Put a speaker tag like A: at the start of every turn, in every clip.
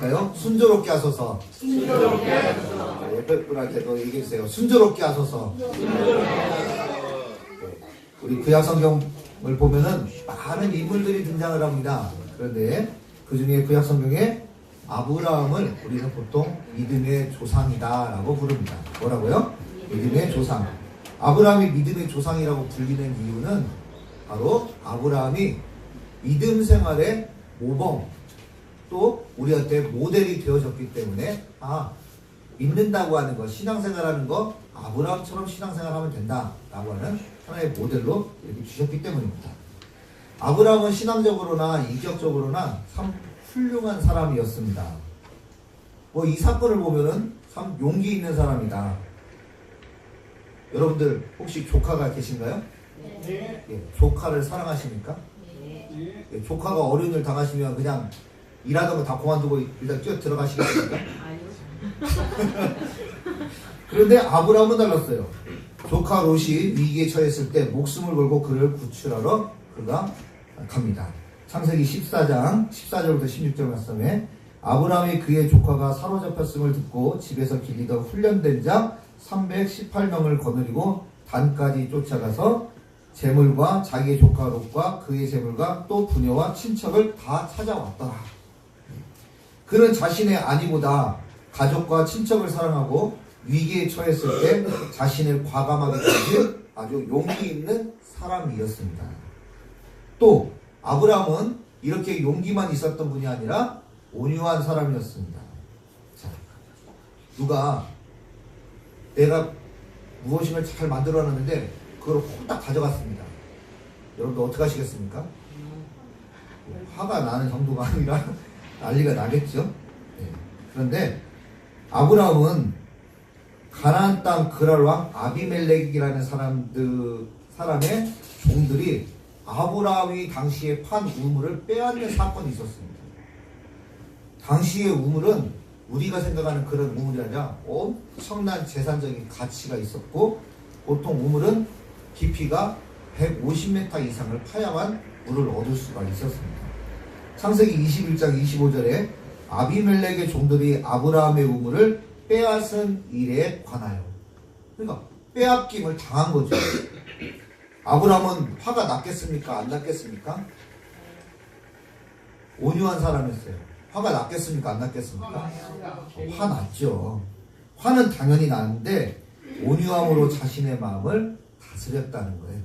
A: 할까요? 순조롭게 하소서.
B: 순조롭게 하소서.
A: 옆에 분한테도 얘기해주세요. 순조롭게 하소서. 우리 구약 성경을 보면은 많은 인물들이 등장을 합니다. 그런데 그 중에 구약 성경에 아브라함을 우리는 보통 믿음의 조상이다라고 부릅니다. 뭐라고요? 믿음의 조상. 아브라함이 믿음의 조상이라고 불리는 이유는 바로 아브라함이 믿음 생활의 모범, 또 우리한테 모델이 되어졌기 때문에 믿는다고 하는 거, 신앙생활하는 거 아브라함처럼 신앙생활하면 된다라고 하는 하나의 모델로 이렇게 주셨기 때문입니다. 아브라함은 신앙적으로나 인격적으로나 참 훌륭한 사람이었습니다. 이 사건을 보면은 참 용기 있는 사람이다. 여러분들 혹시 조카가 계신가요?
B: 네.
A: 예, 조카를 사랑하십니까?
B: 네.
A: 예, 조카가 어려운 일 당하시면 그냥 일하던 거 다 그만두고 일단 뛰어 들어가시겠습니까?
B: 아니요.
A: 그런데 아브라함은 달랐어요. 조카 롯이 위기에 처했을 때 목숨을 걸고 그를 구출하러 그가 갑니다. 창세기 14장 14절부터 16절 말씀에 아브라함이 그의 조카가 사로잡혔음을 듣고 집에서 길리던 훈련된 자 318명을 거느리고 단까지 쫓아가서 재물과 자기의 조카 롯과 그의 재물과 또 부녀와 친척을 다 찾아왔더라. 그는 자신의 아내보다 가족과 친척을 사랑하고 위기에 처했을 때 자신을 과감하게 던진 아주 용기 있는 사람이었습니다. 또 아브라함은 이렇게 용기만 있었던 분이 아니라 온유한 사람이었습니다. 자, 누가 내가 무엇인가 잘 만들어놨는데 그걸 홀딱 가져갔습니다. 여러분들 어떻게 하시겠습니까? 화가 나는 정도가 아니라 난리가 나겠죠. 네. 그런데 아브라함은 가나안 땅 그랄 왕 아비멜렉이라는 사람의 종들이 아브라함이 당시에 판 우물을 빼앗는 사건이 있었습니다. 당시의 우물은 우리가 생각하는 그런 우물이 아니라 엄청난 재산적인 가치가 있었고, 보통 우물은 깊이가 150m 이상을 파야만 물을 얻을 수가 있었습니다. 창세기 21장 25절에 아비멜렉의 종들이 아브라함의 우물을 빼앗은 일에 관하여, 그러니까 빼앗김을 당한 거죠. 아브라함은 화가 났겠습니까? 안 났겠습니까? 온유한 사람이었어요. 화가 났겠습니까? 안 났겠습니까? 화 났죠. 화는 당연히 나는데 온유함으로 자신의 마음을 다스렸다는 거예요.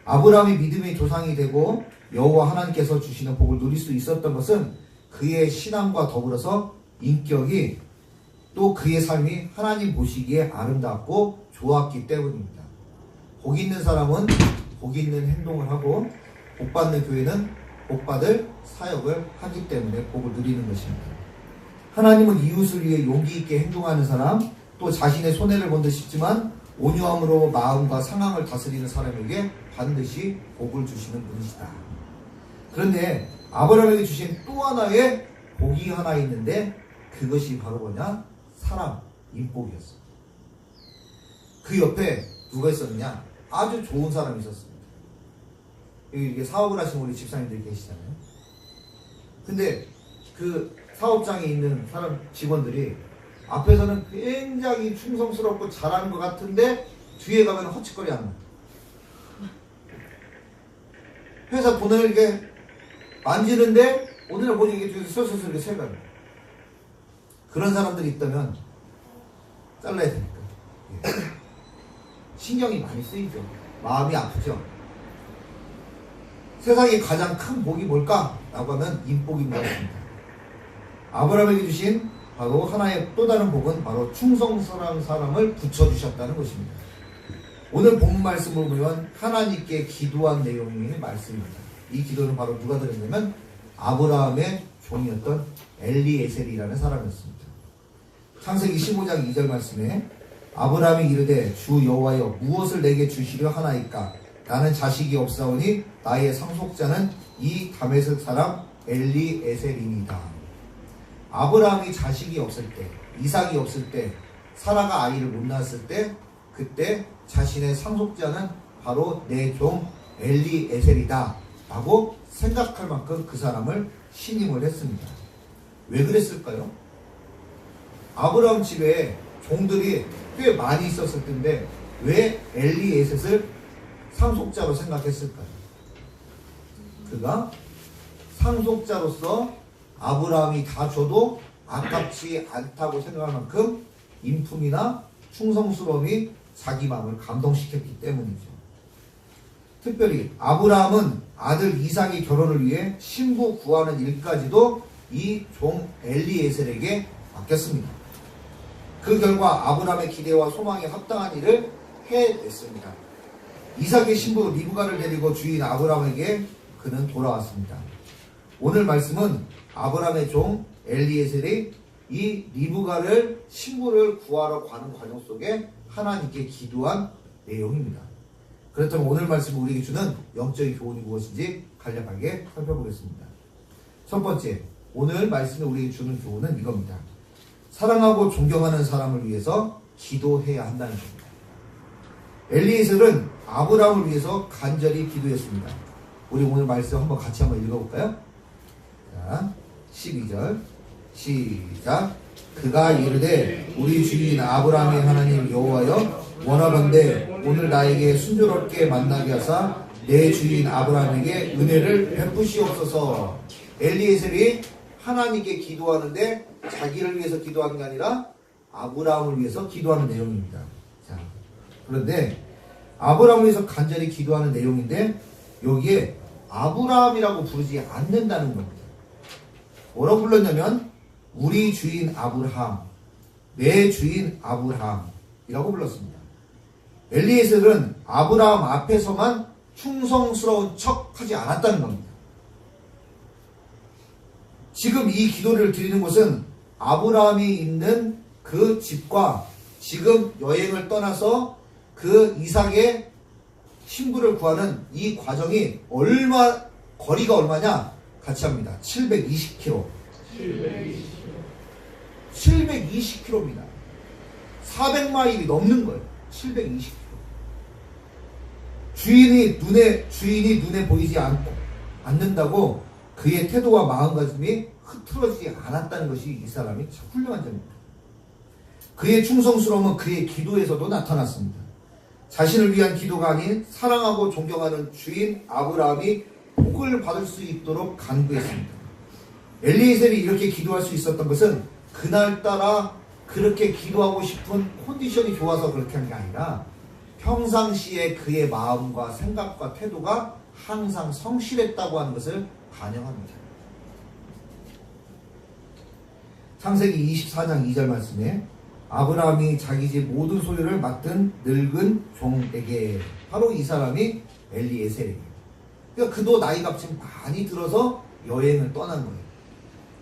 A: 아브라함이 믿음의 조상이 되고 여호와 하나님께서 주시는 복을 누릴 수 있었던 것은 그의 신앙과 더불어서 인격이, 또 그의 삶이 하나님 보시기에 아름답고 좋았기 때문입니다. 복 있는 사람은 복 있는 행동을 하고, 복 받는 교회는 복 받을 사역을 하기 때문에 복을 누리는 것입니다. 하나님은 이웃을 위해 용기 있게 행동하는 사람, 또 자신의 손해를 본 듯 싶지만 온유함으로 마음과 상황을 다스리는 사람에게 반드시 복을 주시는 분이시다. 그런데 아브라함에게 주신 또 하나의 복이 하나 있는데, 그것이 바로 뭐냐? 사람, 인복이었습니다. 그 옆에 누가 있었느냐? 아주 좋은 사람이 있었습니다. 여기 사업을 하시는 우리 집사님들이 계시잖아요. 근데 그 사업장에 있는 사람 직원들이 앞에서는 굉장히 충성스럽고 잘하는 것 같은데 뒤에 가면 헛짓거리 하는 거예요. 회사 돈을 이렇게 만지는데 오늘 보니 이게 슬슬슬 이렇게 새가요. 그런 사람들이 있다면 잘라야 되니까. 신경이 많이 쓰이죠. 마음이 아프죠. 세상에 가장 큰 복이 뭘까? 라고 하면 인복인 것 같습니다. 아브라함에게 주신 바로 하나의 또 다른 복은 바로 충성스러운 사람을 붙여주셨다는 것입니다. 오늘 본문 말씀을 보면 하나님께 기도한 내용의 말씀입니다. 이 기도는 바로 누가 드렸냐면 아브라함의 종이었던 엘리에셀이라는 사람이었습니다. 창세기 15장 2절 말씀에 아브라함이 이르되 주 여호와여 무엇을 내게 주시려 하나이까? 나는 자식이 없사오니 나의 상속자는 이 다메섹 사람 엘리에셀이니이다. 아브라함이 자식이 없을 때, 이삭이 없을 때, 사라가 아이를 못 낳았을 때, 그때 자신의 상속자는 바로 내 종 엘리에셀이다 라고 생각할 만큼 그 사람을 신임을 했습니다. 왜 그랬을까요? 아브라함 집에 종들이 꽤 많이 있었을 텐데 왜 엘리에셋을 상속자로 생각했을까요? 그가 상속자로서 아브라함이 다 줘도 아깝지 않다고 생각할 만큼 인품이나 충성스러움이 자기 마음을 감동시켰기 때문이죠. 특별히 아브라함은 아들 이삭의 결혼을 위해 신부 구하는 일까지도 이 종 엘리에셀에게 맡겼습니다. 그 결과 아브라함의 기대와 소망에 합당한 일을 해냈습니다. 이삭의 신부 리브가를 데리고 주인 아브라함에게 그는 돌아왔습니다. 오늘 말씀은 아브라함의 종 엘리에셀이 이 리브가를 신부를 구하러 가는 과정 속에 하나님께 기도한 내용입니다. 그렇다면 오늘 말씀이 우리에게 주는 영적인 교훈이 무엇인지 간략하게 살펴보겠습니다. 첫 번째, 오늘 말씀이 우리에게 주는 교훈은 이겁니다. 사랑하고 존경하는 사람을 위해서 기도해야 한다는 겁니다. 엘리에셀은 아브라함을 위해서 간절히 기도했습니다. 우리 오늘 말씀 같이 한번 읽어볼까요? 자, 12절 시작. 그가 이르되 우리 주인 아브라함의 하나님 여호와여 원하건대 오늘 나에게 순조롭게 만나게 하사 내 주인 아브라함에게 은혜를 베푸시옵소서. 엘리에셀이 하나님께 기도하는데 자기를 위해서 기도하는 게 아니라 아브라함을 위해서 기도하는 내용입니다. 자, 그런데 아브라함을 위해서 간절히 기도하는 내용인데 여기에 아브라함이라고 부르지 않는다는 겁니다. 뭐라고 불렀냐면 우리 주인 아브라함, 내 주인 아브라함이라고 불렀습니다. 엘리에셀은 아브라함 앞에서만 충성스러운 척 하지 않았다는 겁니다. 지금 이 기도를 드리는 곳은 아브라함이 있는 그 집과 지금 여행을 떠나서 그 이삭의 신부를 구하는 이 과정이 거리가 얼마냐? 같이 합니다. 720km. 720km입니다. 400마일이 넘는 거예요. 720km. 주인이 눈에 보이지 않는다고 그의 태도와 마음가짐이 흐트러지지 않았다는 것이 이 사람이 참 훌륭한 점입니다. 그의 충성스러움은 그의 기도에서도 나타났습니다. 자신을 위한 기도가 아닌 사랑하고 존경하는 주인 아브라함이 복을 받을 수 있도록 간구했습니다. 엘리에셀이 이렇게 기도할 수 있었던 것은 그날따라 그렇게 기도하고 싶은 컨디션이 좋아서 그렇게 한 게 아니라 평상시에 그의 마음과 생각과 태도가 항상 성실했다고 하는 것을 반영합니다. 창세기 24장 2절 말씀에 아브라함이 자기 집 모든 소유를 맡은 늙은 종에게, 바로 이 사람이 엘리에셀이에요. 그러니까 그도 나이가 지금 많이 들어서 여행을 떠난 거예요.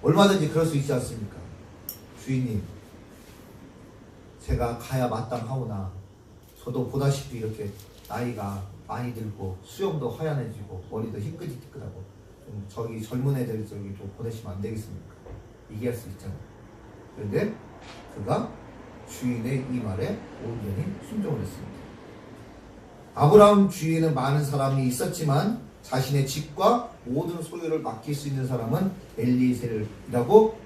A: 얼마든지 그럴 수 있지 않습니까? 주인님, 제가 가야 마땅하오나 저도 보다시피 이렇게 나이가 많이 들고 수염도 하얀해지고 머리도 희끗희끗하고 좀 저기 젊은 애들 저기 좀 보내시면 안 되겠습니까? 얘기할 수 있잖아요. 그런데 그가 주인의 이 말에 온전히 순종을 했습니다. 아브라함 주위에는 많은 사람이 있었지만 자신의 집과 모든 소유를 맡길 수 있는 사람은 엘리에셀이라고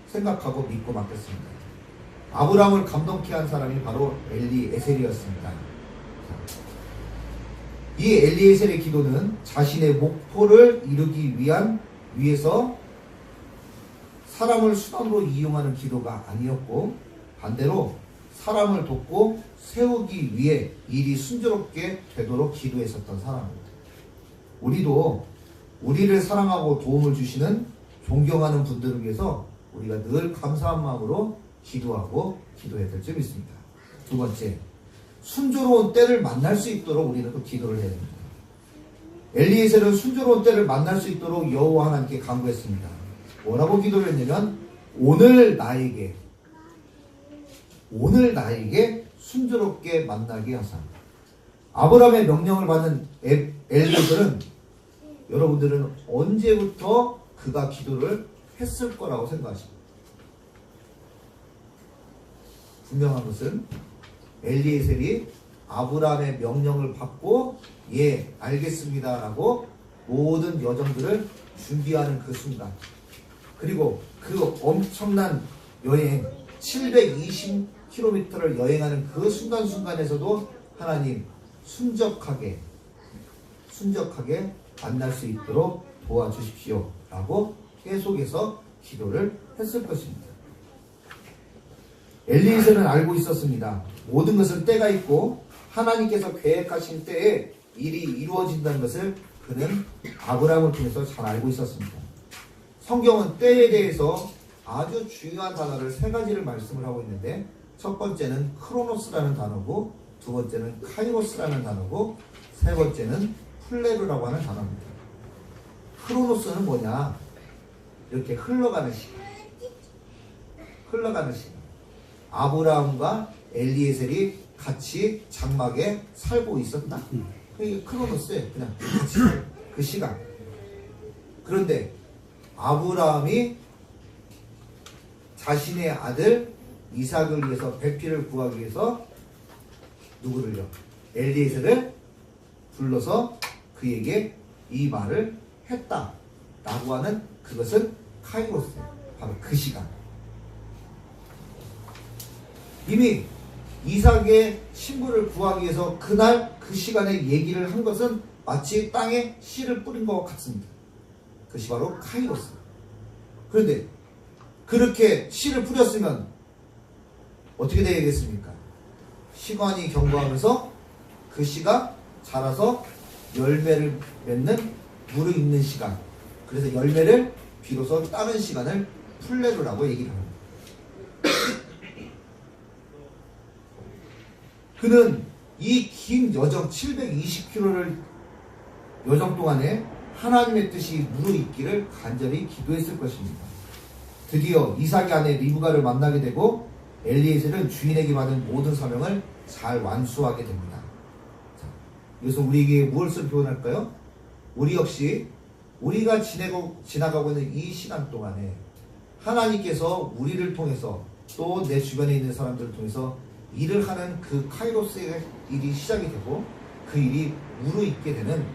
A: 생각하고 믿고 맡겼습니다. 아브라함을 감동케 한 사람이 바로 엘리에셀이었습니다. 이 엘리에셀의 기도는 자신의 목표를 이루기 위해서 사람을 수단으로 이용하는 기도가 아니었고, 반대로 사람을 돕고 세우기 위해 일이 순조롭게 되도록 기도했었던 사람입니다. 우리도 우리를 사랑하고 도움을 주시는 존경하는 분들을 위해서 우리가 늘 감사한 마음으로 기도하고 기도해야 될 점이 있습니다. 두 번째, 순조로운 때를 만날 수 있도록 우리는 또 기도를 해야 됩니다. 엘리에셀은 순조로운 때를 만날 수 있도록 여호와 하나님께 간구했습니다. 뭐라고 기도를 했냐면 오늘 나에게 순조롭게 만나게 하사. 아브라함의 명령을 받은 엘리에셀은 여러분들은 언제부터 그가 기도를 했을 거라고 생각하십니까? 분명한 것은 엘리에셀이 아브라함의 명령을 받고 예 알겠습니다 라고 모든 여정들을 준비하는 그 순간, 그리고 그 엄청난 여행 720km를 여행하는 그 순간순간에서도 하나님 순적하게 만날 수 있도록 도와주십시오 라고 계속해서 기도를 했을 것입니다. 엘리에셀은 알고 있었습니다. 모든 것은 때가 있고 하나님께서 계획하신 때에 일이 이루어진다는 것을 그는 아브라함을 통해서 잘 알고 있었습니다. 성경은 때에 대해서 아주 중요한 단어를 세 가지를 말씀을 하고 있는데, 첫 번째는 크로노스라는 단어고, 두 번째는 카이로스라는 단어고, 세 번째는 플레르라고 하는 단어입니다. 크로노스는 뭐냐? 이렇게 흘러가는 시간. 아브라함과 엘리에셀이 같이 장막에 살고 있었다. 그게 크로노스예요. 그냥 같이 그 시간. 그런데 아브라함이 자신의 아들 이삭을 위해서 배필을 구하기 위해서 누구를요? 엘리에셀을 불러서 그에게 이 말을 했다라고 하는 그것은 카이로스예요. 바로 그 시간. 이미 이삭의 신부를 구하기 위해서 그날 그 시간에 얘기를 한 것은 마치 땅에 씨를 뿌린 것 같습니다. 그것이 바로 카이로스. 그런데 그렇게 씨를 뿌렸으면 어떻게 되겠습니까? 시간이 경과하면서 그 씨가 자라서 열매를 맺는 물을 잇는 시간. 그래서 열매를 비로소 따는 시간을 플레르라고 얘기를 합니다. 그는 이 긴 여정 720km를 여정 동안에 하나님의 뜻이 무르익기를 간절히 기도했을 것입니다. 드디어 이삭의 아내 리브가를 만나게 되고 엘리에셀은 주인에게 받은 모든 사명을 잘 완수하게 됩니다. 자, 이것은 우리에게 무엇을 표현할까요? 우리 역시 우리가 지나가고 있는 이 시간 동안에 하나님께서 우리를 통해서 또 내 주변에 있는 사람들을 통해서 일을 하는 그 카이로스의 일이 시작이 되고 그 일이 무르익게 되는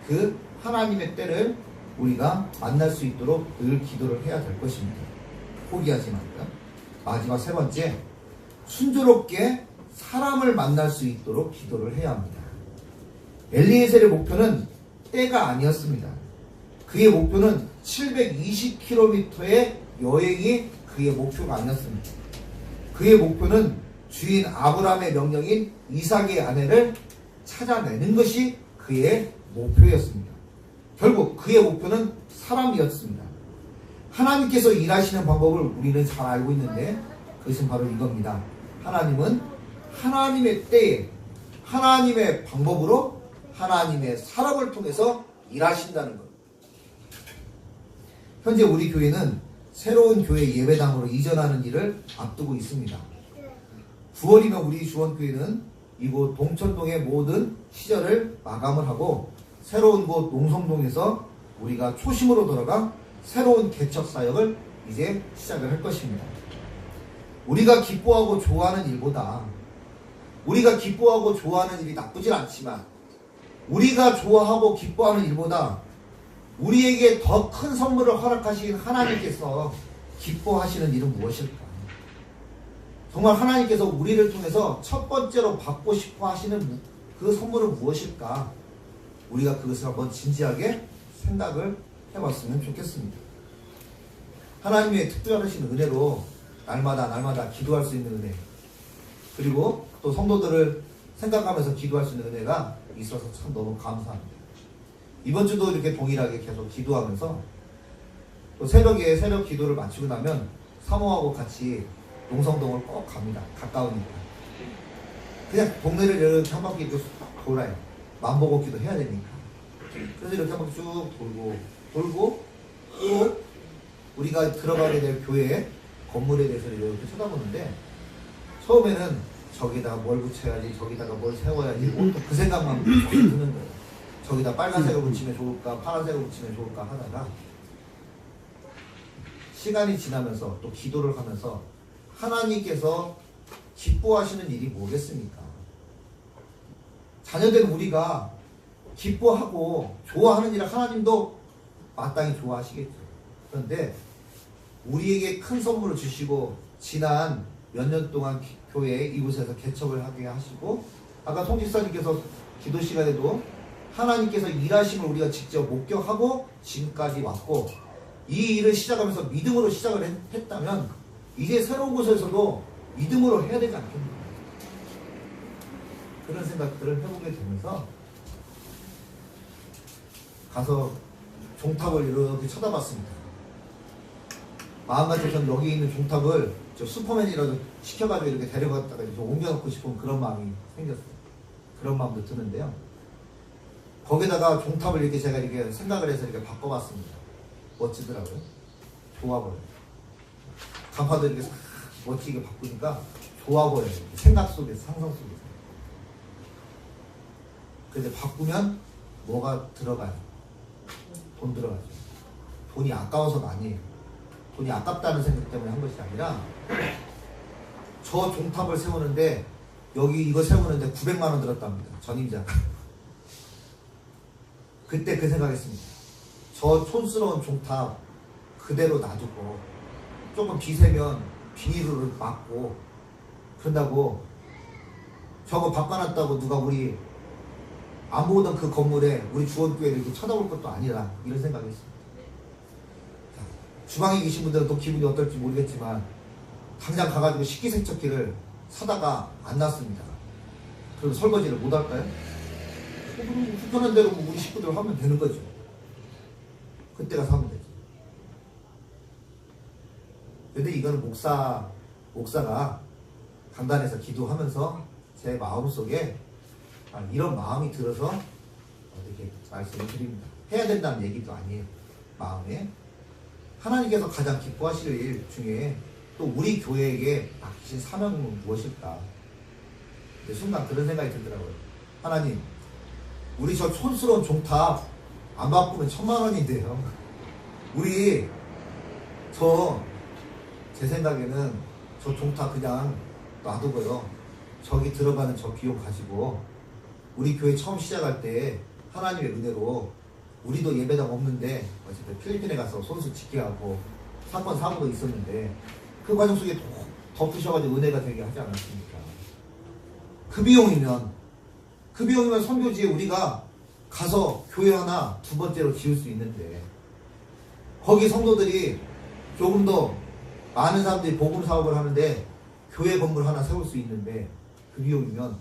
A: 그 하나님의 때를 우리가 만날 수 있도록 늘 기도를 해야 될 것입니다. 포기하지 말까? 마지막 세 번째, 순조롭게 사람을 만날 수 있도록 기도를 해야 합니다. 엘리에셀의 목표는 때가 아니었습니다. 그의 목표는 720km의 여행이 그의 목표가 아니었습니다. 그의 목표는 주인 아브라함의 명령인 이삭의 아내를 찾아내는 것이 그의 목표였습니다. 결국 그의 목표는 사람이었습니다. 하나님께서 일하시는 방법을 우리는 잘 알고 있는데 그것은 바로 이겁니다. 하나님은 하나님의 때에 하나님의 방법으로 하나님의 사람을 통해서 일하신다는 것. 현재 우리 교회는 새로운 교회 예배당으로 이전하는 일을 앞두고 있습니다. 9월이면 우리 주원교회는 이곳 동천동의 모든 시설을 마감을 하고 새로운 곳 농성동에서 우리가 초심으로 돌아가 새로운 개척 사역을 이제 시작을 할 것입니다. 우리가 기뻐하고 좋아하는 일보다 우리가 기뻐하고 좋아하는 일이 나쁘진 않지만 우리가 좋아하고 기뻐하는 일보다 우리에게 더 큰 선물을 허락하신 하나님께서 기뻐하시는 일은 무엇일까? 정말 하나님께서 우리를 통해서 첫 번째로 받고 싶어 하시는 그 선물은 무엇일까? 우리가 그것을 한번 진지하게 생각을 해봤으면 좋겠습니다. 하나님의 특별하신 은혜로 날마다 기도할 수 있는 은혜, 그리고 또 성도들을 생각하면서 기도할 수 있는 은혜가 있어서 참 너무 감사합니다. 이번 주도 이렇게 동일하게 계속 기도하면서 또 새벽에 새벽 기도를 마치고 나면 사모하고 같이 농성동을 꼭 갑니다. 가까우니까. 그냥 동네를 이렇게 한 바퀴 돌아요. 만보고 기도 해야 되니까. 그래서 이렇게 한 바퀴 쭉 돌고 또 우리가 들어가게 될 교회 건물에 대해서 이렇게 쳐다보는데 처음에는 저기다가 뭘 붙여야지, 저기다가 뭘 세워야지, 또 그 생각만 드는 거예요. 저기다 빨간색을 붙이면 좋을까, 파란색을 붙이면 좋을까 하다가 시간이 지나면서 또 기도를 하면서 하나님께서 기뻐하시는 일이 뭐겠습니까? 자녀된 우리가 기뻐하고 좋아하는 일을 하나님도 마땅히 좋아하시겠죠. 그런데 우리에게 큰 선물을 주시고 지난 몇 년 동안 교회 이곳에서 개척을 하게 하시고 아까 통지사님께서 기도 시간에도 하나님께서 일하심을 우리가 직접 목격하고 지금까지 왔고 이 일을 시작하면서 믿음으로 시작을 했다면 이제 새로운 곳에서도 믿음으로 해야 되지 않겠는가 그런 생각들을 해보게 되면서 가서 종탑을 이렇게 쳐다봤습니다. 마음 같아서는 여기 있는 종탑을 저 슈퍼맨이라도 시켜가지고 이렇게 데려갔다가 이렇게 옮겨놓고 싶은 그런 마음이 생겼어요. 그런 마음도 드는데요. 거기다가 종탑을 이렇게 제가 이렇게 생각을 해서 이렇게 바꿔봤습니다. 멋지더라고요. 좋아버려요. 간판도 이렇게 싹 멋지게 바꾸니까 좋아버려요. 생각 속에서, 상상 속에서. 근데 바꾸면 뭐가 들어가요? 돈 들어가죠. 돈이 아까워서가 아니에요. 돈이 아깝다는 생각 때문에 한 것이 아니라 저 종탑을 세우는데 여기 이거 세우는데 900만 원 들었답니다. 전임자. 그때 그 생각했습니다. 저 촌스러운 종탑 그대로 놔두고 조금 비 새면 비닐로 막고 그런다고 저거 바꿔놨다고 누가 우리 안 보던 그 건물에 우리 주원교회를 이렇게 쳐다볼 것도 아니라 이런 생각했습니다. 주방에 계신 분들은 또 기분이 어떨지 모르겠지만 당장 가가지고 식기세척기를 사다가 안 놨습니다. 그럼 설거지를 못 할까요? 그럼 불편한 대로 뭐 우리 식구들 하면 되는 거죠. 그때가 사면 되죠. 근데 이거는 목사가 강단에서 기도하면서 제 마음속에 이런 마음이 들어서 어떻게 말씀을 드립니다. 해야 된다는 얘기도 아니에요. 마음에 하나님께서 가장 기뻐하실 일 중에 또 우리 교회에게 맡기신 사명은 무엇일까? 순간 그런 생각이 들더라고요. 하나님, 우리 저 촌스러운 종탑 안 바꾸면 1000만 원인데요. 우리 제 생각에는 저 종탑 그냥 놔두고요. 저기 들어가는 저 비용 가지고 우리 교회 처음 시작할 때 하나님의 은혜로 우리도 예배당 없는데 어쨌든 필리핀에 가서 손수 지게 하고 사건 사고도 있었는데 그 과정 속에 덮으셔가지고 은혜가 되게 하지 않았습니까? 그 비용이면 선교지에 우리가 가서 교회 하나 두 번째로 지을 수 있는데 거기 성도들이 조금 더 많은 사람들이 복음 사업을 하는데 교회 건물 하나 세울 수 있는데 그 비용이면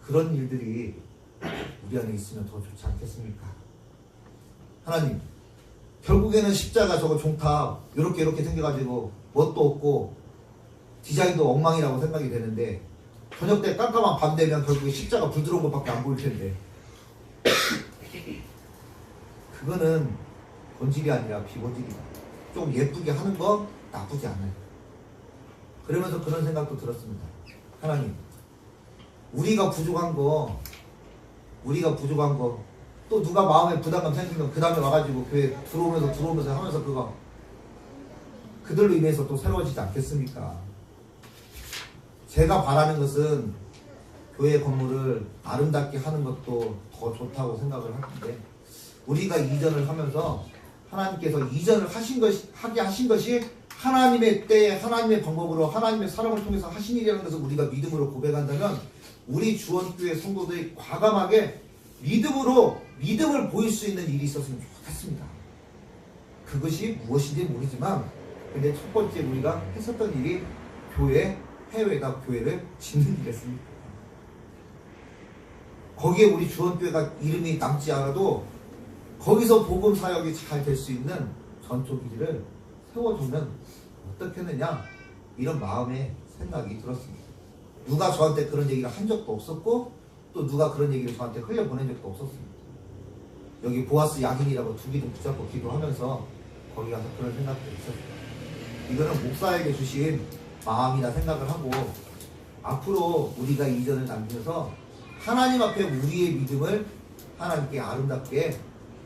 A: 그런 일들이 우리 안에 있으면 더 좋지 않겠습니까? 하나님, 결국에는 십자가 저거 종탑 이렇게 생겨가지고 멋도 없고 디자인도 엉망이라고 생각이 되는데 저녁 때 깜깜한 밤 되면 결국에 십자가 불 들어온 것밖에 안 보일 텐데 그거는 본질이 아니라 비본질이다. 좀 예쁘게 하는 거 나쁘지 않아요. 그러면서 그런 생각도 들었습니다. 하나님, 우리가 부족한 거 또 누가 마음에 부담감 생기면 그 다음에 와가지고 교회 들어오면서 하면서 그거 그들로 인해서 또 새로워지지 않겠습니까? 제가 바라는 것은 교회 건물을 아름답게 하는 것도 더 좋다고 생각을 하는데 우리가 이전을 하면서 하나님께서 이전을 하게 하신 것이 하나님의 때에 하나님의 방법으로 하나님의 사랑을 통해서 하신 일이라는 것을 우리가 믿음으로 고백한다면 우리 주원교회 성도들이 과감하게 믿음을 보일 수 있는 일이 있었으면 좋겠습니다. 그것이 무엇인지 모르지만 근데 첫 번째 우리가 했었던 일이 해외에다 교회를 짓는 일이었습니다. 거기에 우리 주원교회가 이름이 남지 않아도 거기서 복음 사역이 잘 될 수 있는 전초기지를 세워주면 어떻겠느냐 이런 마음의 생각이 들었습니다. 누가 저한테 그런 얘기를 한 적도 없었고 또 누가 그런 얘기를 저한테 흘려보낸 적도 없었습니다. 여기 보아스 야긴이라고 두 기둥 붙잡고 기도하면서 거기 가서 그런 생각들이 있었어요. 이거는 목사에게 주신 마음이라 생각을 하고 앞으로 우리가 이전을 남기면서 하나님 앞에 우리의 믿음을 하나님께 아름답게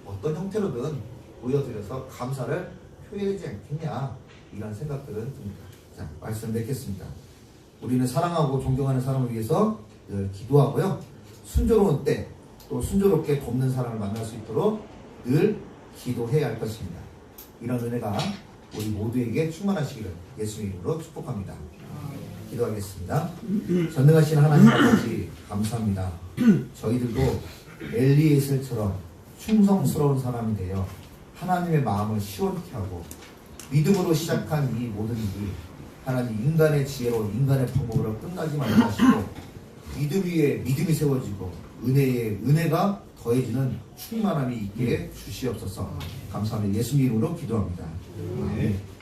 A: 어떤 형태로든 보여드려서 감사를 표현하지 않겠냐 이런 생각들은 듭니다. 자, 말씀 맺겠습니다. 우리는 사랑하고 존경하는 사람을 위해서 늘 기도하고요. 순조로운 때 또 순조롭게 돕는 사람을 만날 수 있도록 늘 기도해야 할 것입니다. 이런 은혜가 우리 모두에게 충만하시기를 예수님 이름으로 축복합니다. 기도하겠습니다. 전능하신 하나님 아버지 감사합니다. 저희들도 엘리에셀처럼 충성스러운 사람이 되어 하나님의 마음을 시원케 하고 믿음으로 시작한 이 모든 일이 하나님 인간의 지혜로 인간의 방법으로 끝나지 말게 하시고 믿음 위에 믿음이 세워지고 은혜에 은혜가 더해지는 충만함이 있게 주시옵소서. 감사합니다. 예수님 이름으로 기도합니다. 아멘.